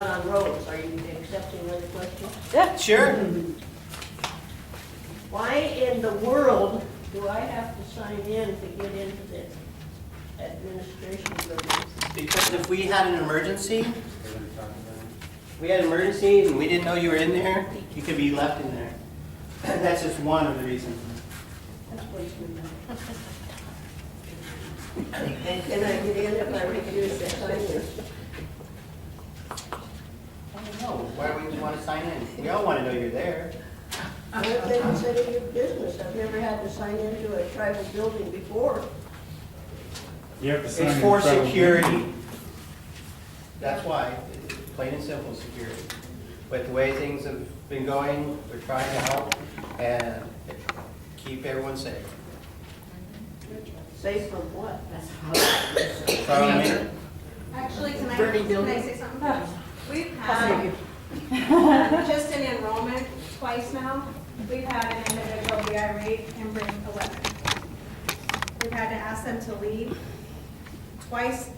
On roads, are you accepting another question? Yeah, sure. Why in the world do I have to sign in to get into the administration building? Because if we had an emergency, and we didn't know you were in there, you could be left in there. That's just one of the reasons. That's way too much. And can I get in if I refuse to sign in? I don't know. Why would you want to sign in? We all want to know you're there. Well, they consider your business. I've never had to sign into a tribal building before. You have to sign It's in for front of- security. That's why, it's plain and simple security. But the way things have been going, we're trying to help and keep everyone safe. Safe from what? Actually, can I Burning building. say something? We've had, just in enrollment, twice now, we've had an individual be irate and bring a weapon. We've had to ask them to leave. Twice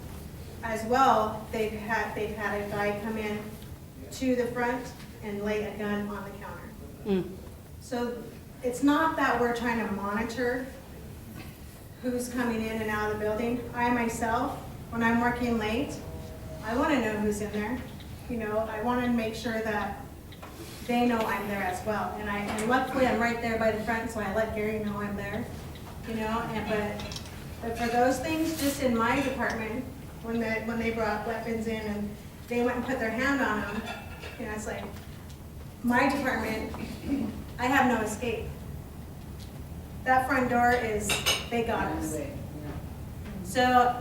as well, they've had a guy come in to the front and lay a gun on the counter. So it's not that we're trying to monitor who's coming in and out of the building. I myself, when I'm working late, I want to know who's in there. You know, I want to make sure that they know I'm there as well. And luckily I'm right there by the front, so I let Gary know I'm there. You know, but for those things, just in my department, when they brought weapons in and they went and put their hand on them, you know, it's like, my department, I have no escape. That front door is, they got us. So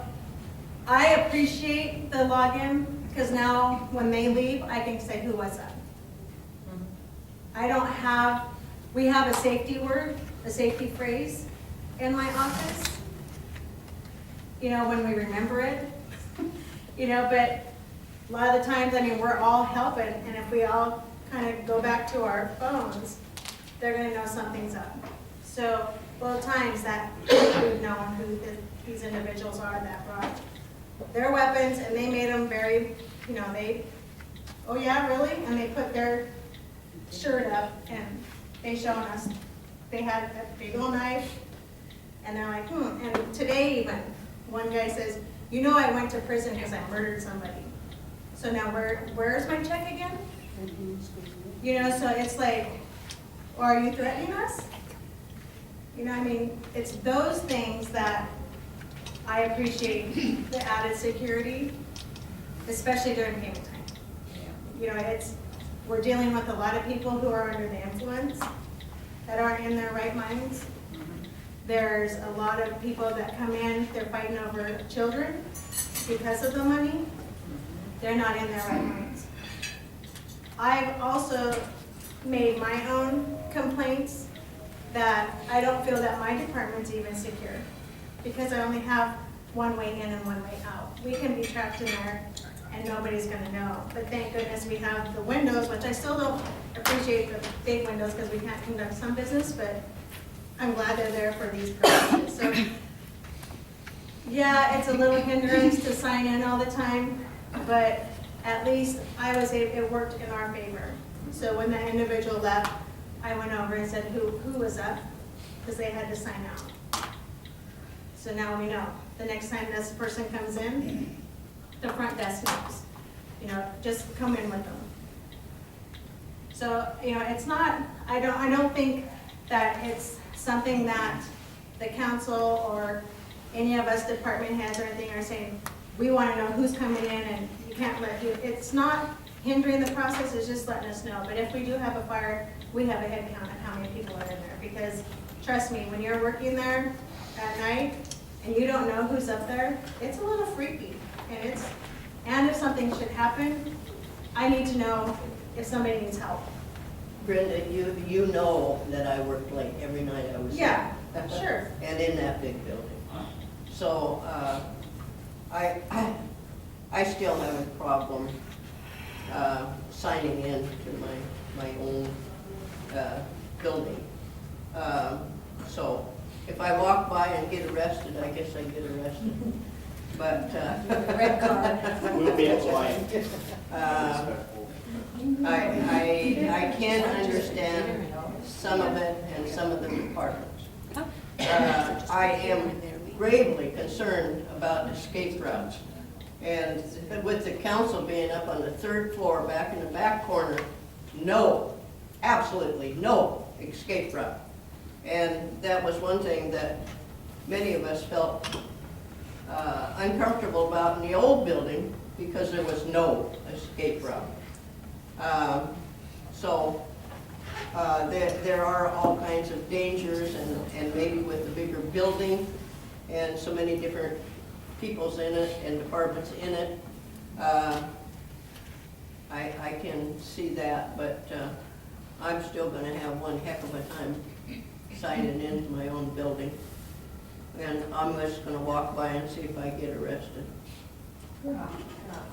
I appreciate the login, because now when they leave, I can say, who was that? I don't have, we have a safety word, a safety phrase in my office, you know, when we remember it, you know, but a lot of the times, I mean, we're all helping, and if we all kind of go back to our phones, they're gonna know something's up. So both times that we've known who these individuals are that brought their weapons, and they made them very, you know, oh yeah, really? And they put their shirt up and they showing us they had a big old knife, and they're like, And today even, one guy says, you know, I went to prison because I murdered somebody. So now where's my check again? You know, so it's like, are you threatening us? You know, I mean, it's those things that I appreciate the added security, especially during payment time. You know, we're dealing with a lot of people who are under the influence, that aren't in their right minds. There's a lot of people that come in, they're fighting over children because of the money. They're not in their right minds. I've also made my own complaints that I don't feel that my department's even secure, because I only have one way in and one way out. We can be trapped in there and nobody's gonna know. But thank goodness we have the windows, which I still don't appreciate the big windows because we can't conduct some business, but I'm glad they're there for these purposes. So yeah, it's a little hindrance to sign in all the time, but at least it worked in our favor. So when that individual left, I went over and said, who was up? Because they had to sign out. So now we know. The next time this person comes in, the front desk knows. You know, just come in with them. So, you know, it's not, I don't think that it's something that the council or any of us department heads or anything are saying, we want to know who's coming in and you can't let you. It's not hindering the process, it's just letting us know. But if we do have a fire, we have a head count of how many people are in there. Because trust me, when you're working there at night and you don't know who's up there, it's a little freaky. And if something should happen, I need to know if somebody needs help. Brenda, you know that I worked late every night I was Yeah, there. sure. And in that big building. So, I still have a problem, signing in to my own, building. So, if I walk by and get arrested, I guess I get arrested. But, Red card. We'll be quiet. I can understand some of it and some of the departments. I am gravely concerned about escape routes. And with the council being up on the third floor, back in the back corner, no, absolutely no escape route. And that was one thing that many of us felt uncomfortable about in the old building because there was no escape route. There are all kinds of dangers and maybe with the bigger building and so many different peoples in it and departments in it, I can see that, but I'm still gonna have one heck of a time signing into my own building. And I'm just gonna walk by and see if I get arrested.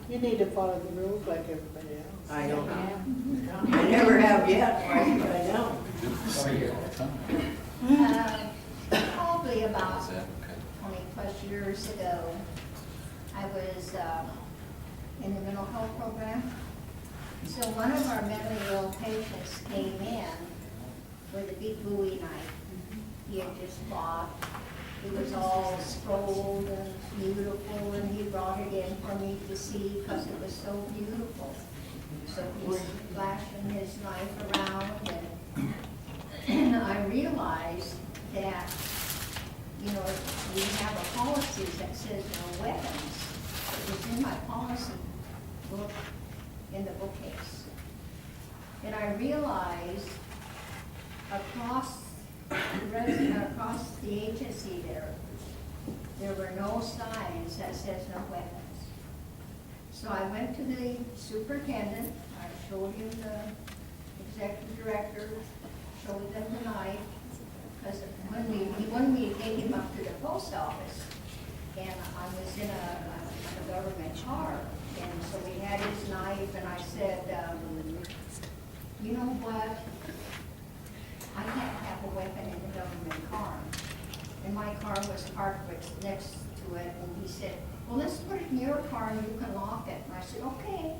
You need to follow the rules like everybody else. I don't know. I never have yet, why should I know? Probably about 20-plus years ago, I was in the mental health program. So one of our mentally ill patients came in with a big Bowie knife. He had just bought. It was all scrolled and beautiful, and he brought it in for me to see because it was so beautiful. So he's flashing his knife around, and I realized that, you know, we have a policy that says no weapons. It was in my policy book, in the bookcase. And I realized across the agency there were no signs that says no weapons. So I went to the superintendent, I showed him the executive director, showed them the knife, because he wanted me to take him up to the post office, and I was in a government car, and so we had his knife, and I said, you know what? I can't have a weapon in the government car. And my car was parked next to it, and he said, well, let's put it in your car and you can lock it. And I said, okay.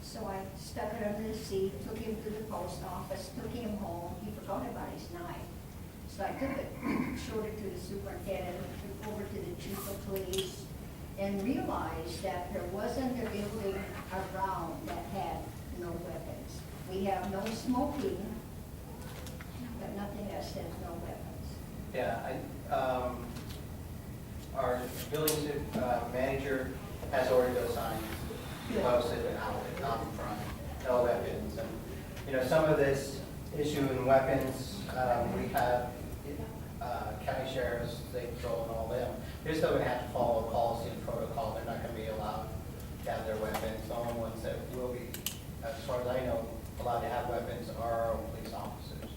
So I stuck it under the seat, took him to the post office, took him home. He forgot about his knife. So I took it, showed it to the superintendent, took over to the chief of police, and realized that there wasn't a building around that had no weapons. We have no smoking, but nothing that says no weapons. Yeah, our building manager has ordered those signs posted out in front, no weapons. And, you know, some of this issue in weapons, we have county sheriffs, they patrol and all them. They're still gonna have to follow policy and protocol. They're not gonna be allowed to have their weapons. The only ones that will be, as far as I know, allowed to have weapons are our own police officers.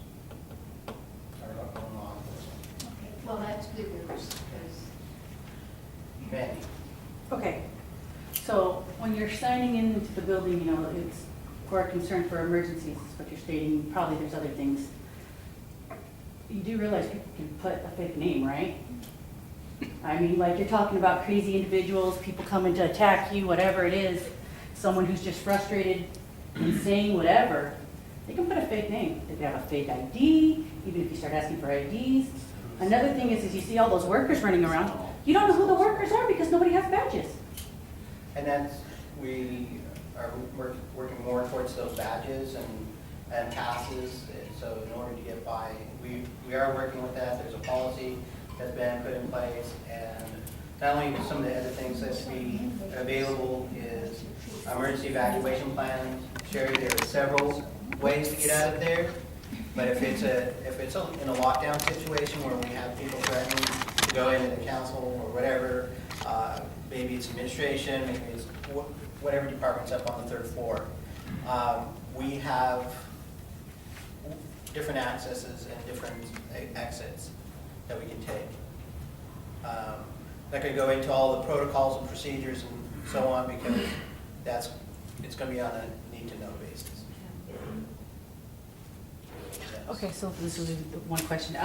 Our own law enforcement. Okay, well, that's good news, because Many. Okay, so when you're signing into the building, you know, it's for a concern for emergencies, is what you're stating, probably there's other things. You do realize people can put a fake name, right? I mean, like, you're talking about crazy individuals, people coming to attack you, whatever it is, someone who's just frustrated and saying whatever, they can put a fake name. They can have a fake ID, even if you start asking for IDs. Another thing is you see all those workers running around, you don't know who the workers are because nobody has badges. And that's, we are working more towards those badges and passes. So in order to get by, we are working with that. There's a policy that's been put in place. And not only some of the other things that be available is emergency evacuation plans. Sherry, there are several ways to get out of there. But if it's in a lockdown situation where we have people threatening to go into the council or whatever, maybe it's administration, maybe it's whatever department's up on the third floor, we have different accesses and different exits that we can take. That could go into all the protocols and procedures and so on, because it's going to be on a need-to-know basis. Okay, so this is one question.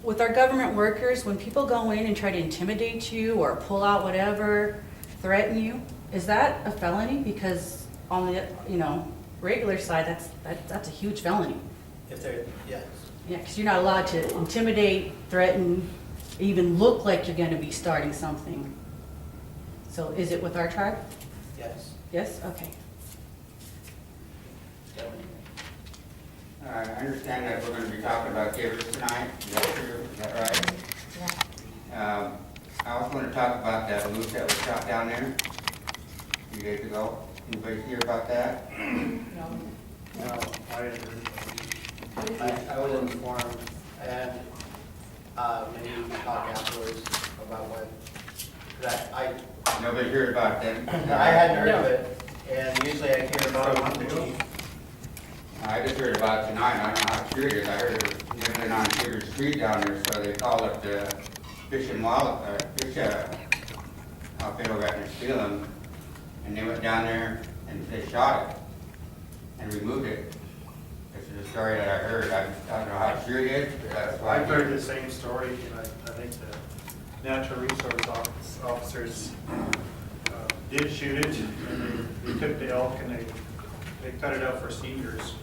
With our government workers, when people go in and try to intimidate you or pull out whatever, threaten you, is that a felony? Because on the, regular side, that's a huge felony. If they're, yes. Yeah, because you're not allowed to intimidate, threaten, even look like you're gonna be starting something. So is it with our tribe? Yes. Yes, okay. I understand that we're going to be talking about givers tonight. Is that true? Is that right? I also want to talk about that moose that was shot down there a few days ago. Anybody hear about that? No, I didn't. I was informed, and maybe we can talk afterwards about what, that Nobody heard about them? I hadn't heard of it, and usually I hear about it the chief. I just heard about it tonight. I don't know how true it is. I heard it was living on Sugar Street down there, so they call it fish and fish outfit got to steal them. And they went down there and they shot it and removed it. This is a story that I heard. I don't know how true it is, but that's why. I've heard the same story, and I think the natural resource officers did shoot it, and they took the elk and they cut it up for seniors.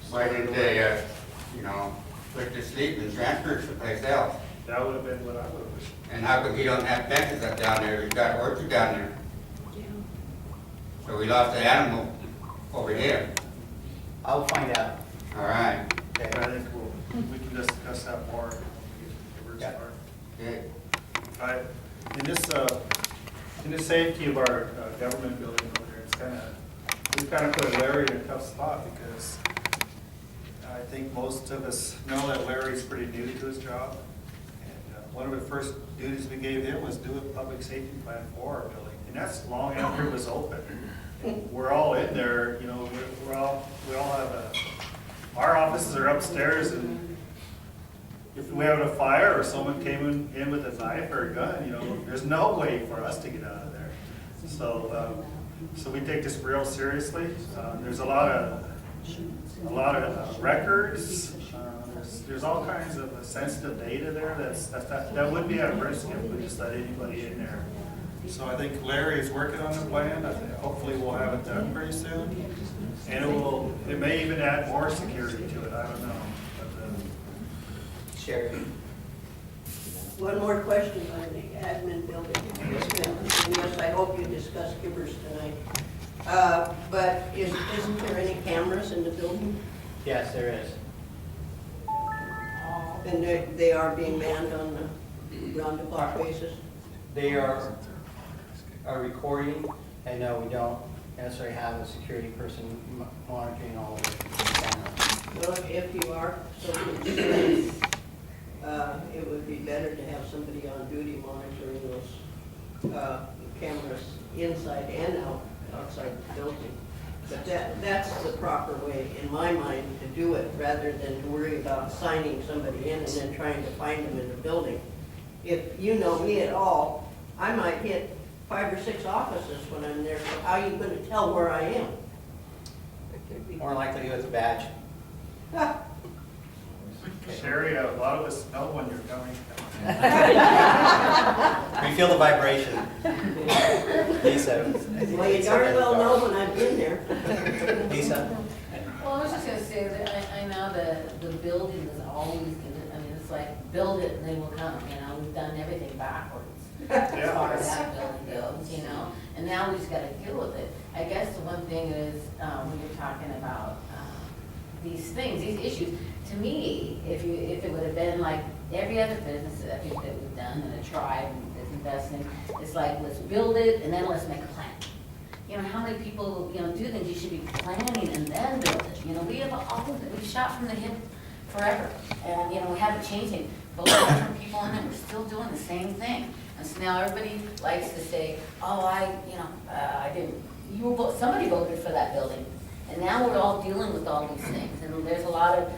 Why didn't they, put it to sleep and transfer it someplace else? That would have been what I would have wished. And how come he don't have fences up down there? He's got orchard down there. So we lost the animal over here. I'll find out. All right. But I think we can discuss that more. Yeah. Good. In the safety of our government building over there, we've kind of put Larry in a tough spot because I think most of us know that Larry's pretty new to his job. And one of the first duties we gave him was do a public safety plan for our building. And that's long after it was open. We're all in there, we all have our offices are upstairs, and if we have a fire or someone came in with a knife or a gun, there's no way for us to get out of there. So we take this real seriously. There's a lot of records. There's all kinds of sensitive data there that would be at risk if we just let anybody in there. So I think Larry is working on the plan. Hopefully we'll have it done pretty soon. And it may even add more security to it, I don't know. But, Sherry. One more question on the admin building. And yes, I hope you discuss givers tonight. But isn't there any cameras in the building? Yes, there is. And they are being manned on the round-the-clock basis? They are recording, and no, we don't necessarily have a security person monitoring all of the cameras. Well, if you are so concerned, it would be better to have somebody on duty monitoring those cameras inside and outside the building. But that's the proper way, in my mind, to do it, rather than to worry about signing somebody in and then trying to find them in the building. If you know me at all, I might hit 5 or 6 offices when I'm there, so how are you going to tell where I am? More likely with a badge. Sherry, a lot of us know when you're coming. We feel the vibration. Lisa. Well, you darn well know when I've been there. Lisa. Well, I was just gonna say that I know the building is always gonna, it's like, build it and they will come, we've done everything backwards. As far as that building goes, and now we just gotta deal with it. I guess the one thing is, when you're talking about, these things, these issues, to me, if it would have been like every other business that we've done in a tribe that's investing, it's like, let's build it and then let's make a plan. How many people, do things, you should be planning and then build it. We've shot from the hip forever, and, we haven't changed it. Voted different people in it, we're still doing the same thing. And so now everybody likes to say, oh, I didn't, somebody voted for that building. And now we're all dealing with all these things, and there's a lot of,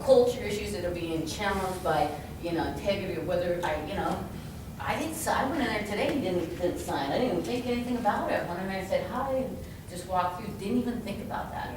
culture issues that are being challenged by, integrity, or whether I went in there today and didn't sign. I didn't even think anything about it. Went in there and said hi, and just walked through, didn't even think about that.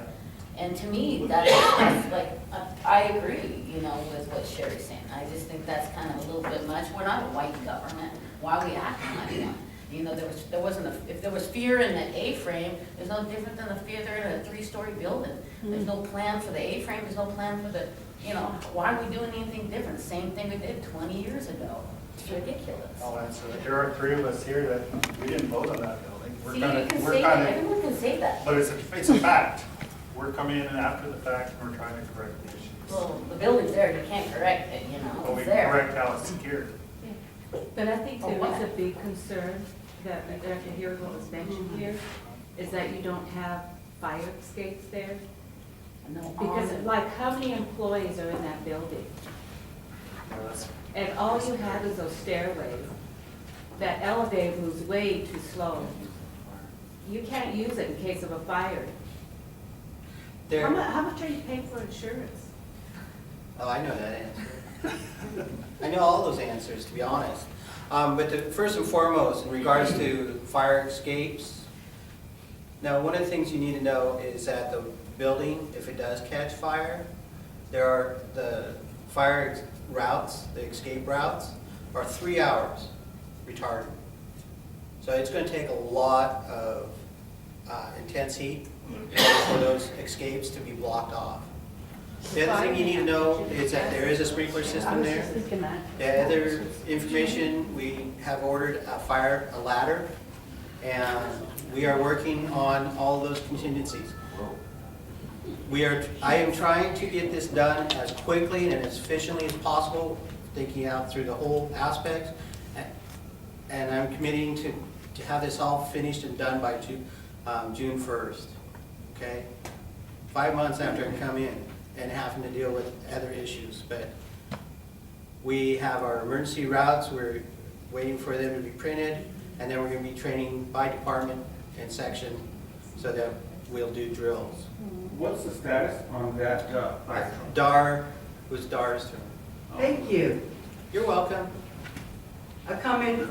And to me, that's like, I agree, with what Sherry's saying. I just think that's kind of a little bit much. We're not a white government. Why are we acting like one? You know, there wasn't if there was fear in the A-frame, there's no different than the fear there in a 3-story building. There's no plan for the A-frame, there's no plan for the, you know, why are we doing anything different? Same thing we did 20 years ago. It's ridiculous. I'll answer that. There are 3 of us here that we didn't vote on that building. We're See, kinda- you can we're say that, kinda- everyone can say that. But it's a fact. We're coming in after the fact and we're trying to correct the issues. Well, the building's there, you can't correct it, you know, But we it's there. correct how it's secured. But I think For there what? is a big concern that, after hearing what was mentioned here, is that you don't have fire escapes there. No, Because like, how many employees are in that building? You know, that's- And all you have is those stairways. That elevator moves way too slow. You can't use it in case of a fire. There, How much are you paying for insurance? oh, I know that answer. I know all those answers, to be honest. But first and foremost, in regards to fire escapes, now, one of the things you need to know is that the building, if it does catch fire, there are the fire routes, the escape routes, are 3 hours retarded. So it's gonna take a lot of intense heat for those escapes to be blocked off. The other thing you need to know is that there is a sprinkler I system was there. just thinking that. The other information, we have ordered a ladder, and we are working on all those contingencies. I am trying to get this done as quickly and as efficiently as possible, thinking out through the whole aspects. And I'm committing to have this all finished and done by June 1st, okay? 5 months after I come in and having to deal with other issues, but we have our emergency routes, we're waiting for them to be printed, and then we're gonna be training by department and section so that we'll do drills. What's the status on that, fire truck? Dar, was Dar's turn. Thank you. You're welcome. A comment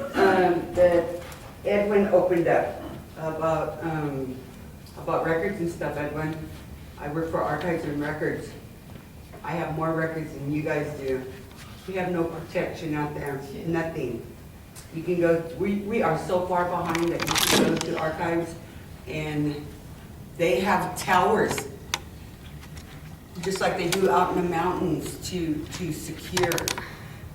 that Edwin opened up about records and stuff. Edwin, I work for Archives and Records. I have more records than you guys do. We have no protection out there, nothing. You can go, we are so far behind that you can go to Archives and they have towers, just like they do out in the mountains to secure.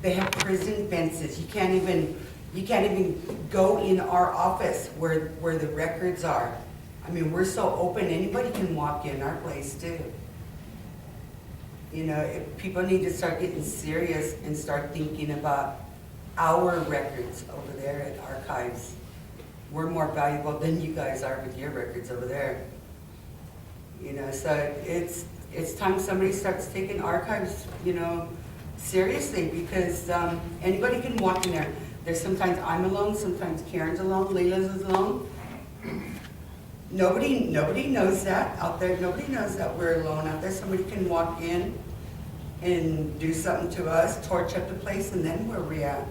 They have prison fences. You can't even go in our office where the records are. I mean, we're so open, anybody can walk in our place too. You know, people need to start getting serious and start thinking about our records over there at Archives. We're more valuable than you guys are with your records over there. You know, so it's time somebody starts taking Archives, you know, seriously, because anybody can walk in there. There's sometimes I'm alone, sometimes Karen's alone, Leila's alone. Nobody knows that out there. Nobody knows that we're alone out there. Somebody can walk in and do something to us, torch up the place, and then where we at?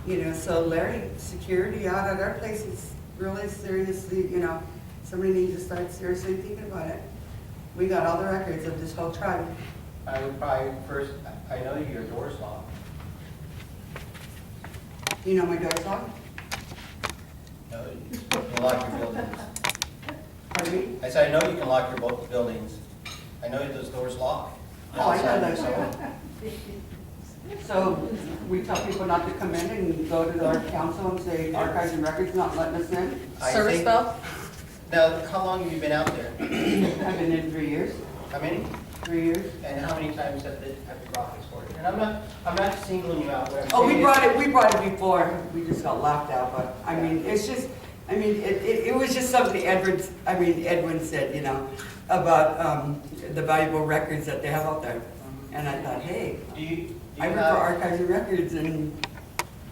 You know, so Larry, security out at our place is really seriously, you know, somebody needs to start seriously thinking about it. We got all the records of this whole tribe. I would probably first, I know your door's locked. You know my door's locked? No, you can lock your buildings. Pardon me? I said, I know you can lock your buildings. I know those doors lock. Oh, I know that. So we tell people not to come in and go to our council and say Archives and Records not letting us in? I Service think- bell? Now, how long have you been out there? I've been in 3 years, How many? 3 years. And how many times have you brought this forward? And I'm not singling you out. What I'm Oh, we saying brought it before, we just got laughed out, but, I mean, it's just, I mean, it was just something Edwin said, you know, about the valuable records that they have out there. And I thought, hey, Do you I work for have, Archives and Records, and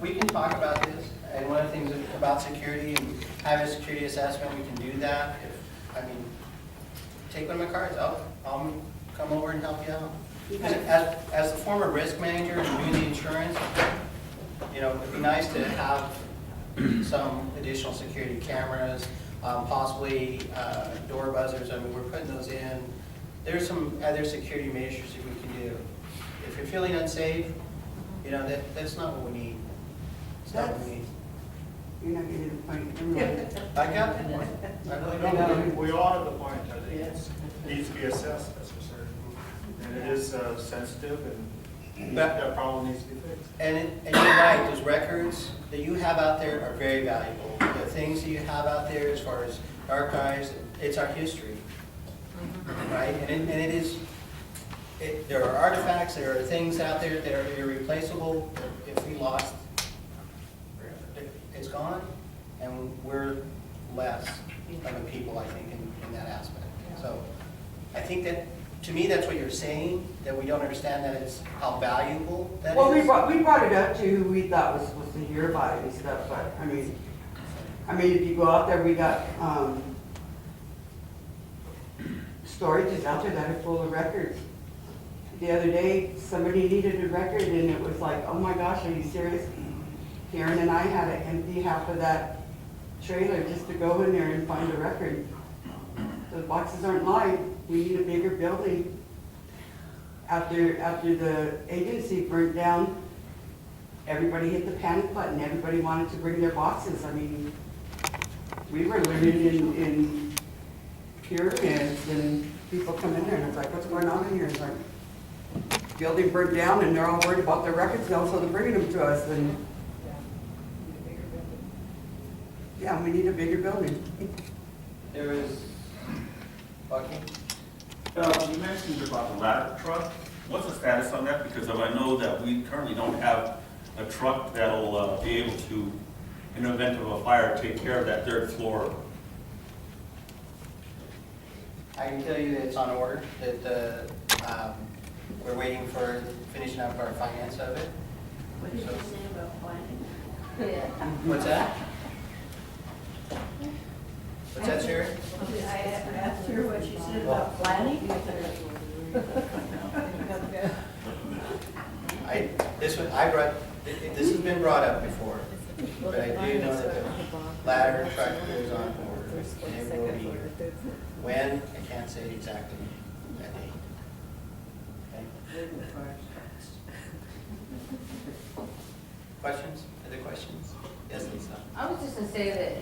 we can talk about this, and one of the things about security, and have a security assessment, we can do that. Take one of my cards, I'll come over and help you out. As the former risk manager and doing the insurance, you know, it'd be nice to have some additional security cameras, possibly door buzzers. I mean, we're putting those in. There's some other security measures that we can do. If you're feeling unsafe, you know, that's not what we need. It's not what we need. You're not getting the point. Never mind. I got the point. I really No, don't. we all have the point, I think it needs to be assessed, that's for certain. And it is sensitive and that problem needs to be fixed. And you're right, those records that you have out there are very valuable. The things that you have out there as far as archives, it's our history, right? And it is, there are artifacts, there are things out there that are irreplaceable. If we lost, it's gone, and we're less of a people, I think, in that aspect. So I think that, to me, that's what you're saying, that we don't understand that it's how valuable that is. Well, we brought it up to who we thought was supposed to hear about it and stuff, but, I mean, if you go out there, we got, storages out there that are full of records. The other day, somebody needed a record, and it was like, oh my gosh, are you serious? Karen and I had to empty half of that trailer just to go in there and find a record. The boxes aren't live. We need a bigger building. After the agency burnt down, everybody hit the panic button. Everybody wanted to bring their boxes. I mean, we were living in pyramids, and people come in there and it's like, what's going on in here? It's like, building burnt down, and they're all worried about their records now, so they're bringing them to us. And yeah, we need a bigger building. There is, Bucky? You mentioned about the ladder truck. What's the status on that? Because I know that we currently don't have a truck that'll be able to, in the event of a fire, take care of that third floor. I can tell you that it's on order, that we're waiting for finishing up our finance of it. What did you say about planning? What's that? What's that, Sherry? I asked her what she said about planning. This has been brought up before, but I do know that the ladder truck is on order, and it will be here. When, I can't say exactly that date. Okay? Questions? Other questions? Yes, Lisa? I was just gonna say that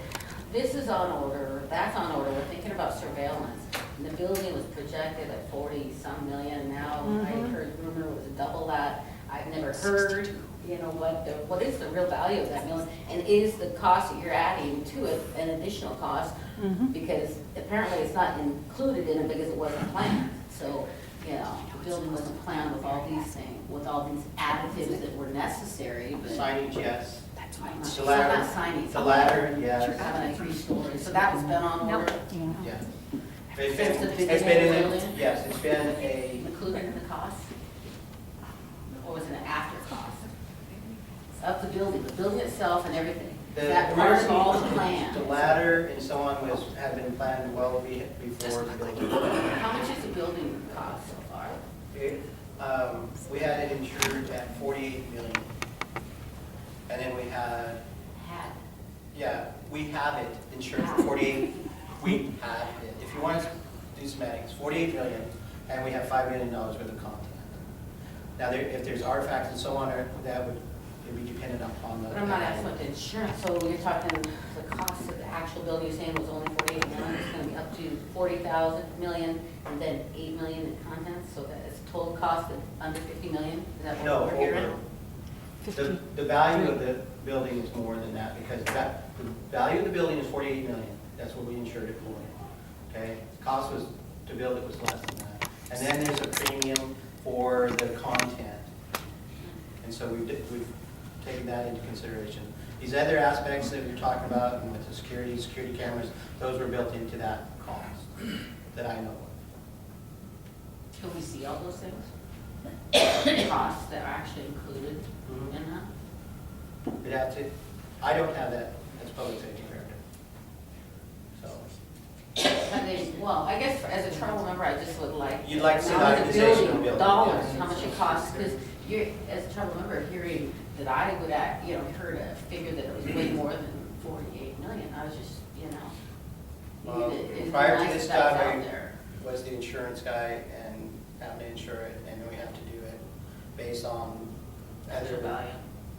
this is on order, that's on order, we're thinking about surveillance. And the building was projected at 40-some million, now I heard rumor it was double that. I've never heard, you know, what is the real value of that million? And is the cost that you're adding to it an additional cost? Because apparently it's not included in it because it wasn't planned. So, you know, the building wasn't planned with all these things, with all these additives that were necessary, but. Signage, yes. That's why. The So ladder, not signing. the ladder, yes. Having a 3-story, so that was been on order. Yeah. It's a big It's been in building? it, yes, it's been a, Included in the cost? Or was it an after cost? Of the building itself and everything? Is that part of all the plans? the ladder and so on had been planned well before the building. How much is the building cost so far? We had it insured at 48 million. And then we had, yeah, we have it insured for 48, we have it. If you want to do semantics, 48 million, and we have $5 million worth of content. Now, if there's artifacts and so on, that would be dependent upon the. But I'm not asking what the insurance, so you're talking the cost of the actual building, you're saying was only 48 million, it's gonna be up to 40,000 million, and then 8 million in contents, so that it's a total cost of under 50 million? Is that what No, we're hearing? the value of the building is more than that, because the value of the building is 48 million. That's what we insured it for, okay? Cost was, to build it was less than that. And then there's a premium for the content. And so we've taken that into consideration. These other aspects that you're talking about, and with the security cameras, those were built into that cost that I know of. Can we see all those things? Costs that are actually included in that? We'd have to, I don't have that as public safety director. So, Well, I guess as a tribal member, I just would like. You'd like to see know the the organization of the building, dollars, yes. how much it costs, because you're, as a tribal member, hearing that I would, heard a figure that it was way more than 48 million, I was just, it'd be prior to nice this if that was guy, out there. was the insurance guy and having to insure it, and we have to do it based on. Actual value.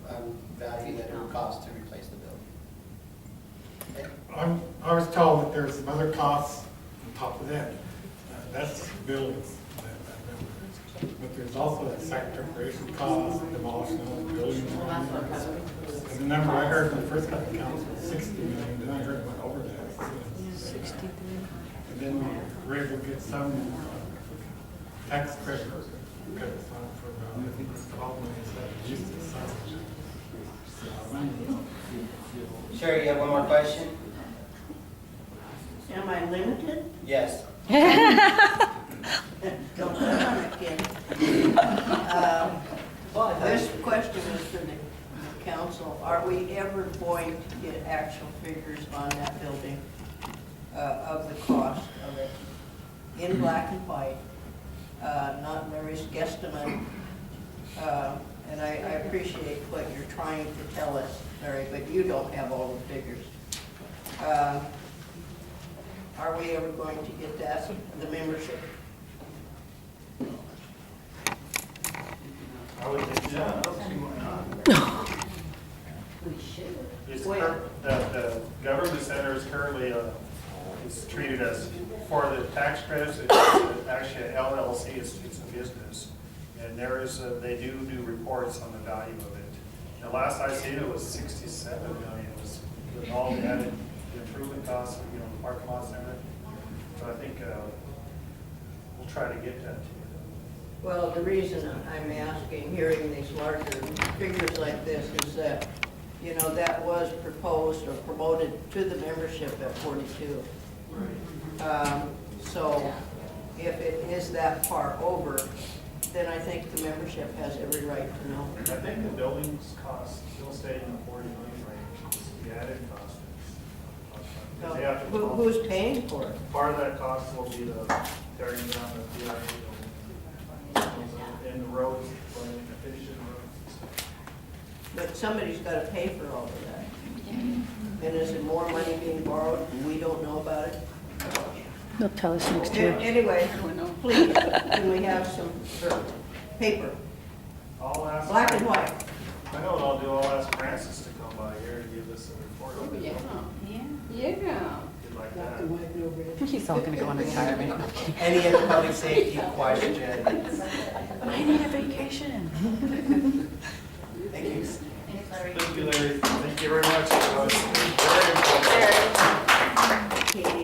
Value that it would cost to replace the building. Okay. So, Because, I mean, it's not like that's out there. Prior to this guy was the insurance guy and having to insure it, and we have to do it based on value that it would cost to replace the building. I was told that there's some other costs on top of that. That's buildings. But there's also that site preparation cost, demolition of the buildings. And the number I heard from the first couple of counts was 60 million, then I heard it went over that. 63. And then we were able to get some tax credit for about, I think it was 12 million, so that used to Sherry, you have one more question? Am I limited? Yes. Don't put on it, kid. This question is for the council. Are we ever going to get actual figures on that building of the cost of it in black and white, not Larry's guesstimate? And I appreciate what you're trying to tell us, Larry, but you don't have all the figures. Are we ever going to get that, the membership? I would think so. I don't see why not. We should. It's the government center is currently, is treated as, for the tax credits, it's actually an LLC, it's a business. And there is, they do reports on the value of it. The last I seen it was 67 million, it was with all the added improvement costs, the parking lots and everything. So I think we'll try to get that to you. Well, the reason I'm asking, hearing these larger figures like this, is that, that was proposed or promoted to the membership at 42. So if it is that far over, then I think the membership has every right to know. I think the buildings cost still stay in the 40 million range, the added cost is. They have to- Who's paying for it? Part of that cost will be the tearing down the PIA building. And the roads, finishing roads. But somebody's got to pay for all of that. And is there more money being borrowed and we don't know about it? They'll tell us next year. Anyway, please, can we have some paper, I'll ask. black and white? I know what I'll do, I'll ask Francis to come by here to give us a report. Oh, yeah. You'd like Black that. and white, no red. He's all gonna go on retirement. Any other public safety questions? I need a vacation. Thank you. Thank you, Larry. Thank you very much. That was very important.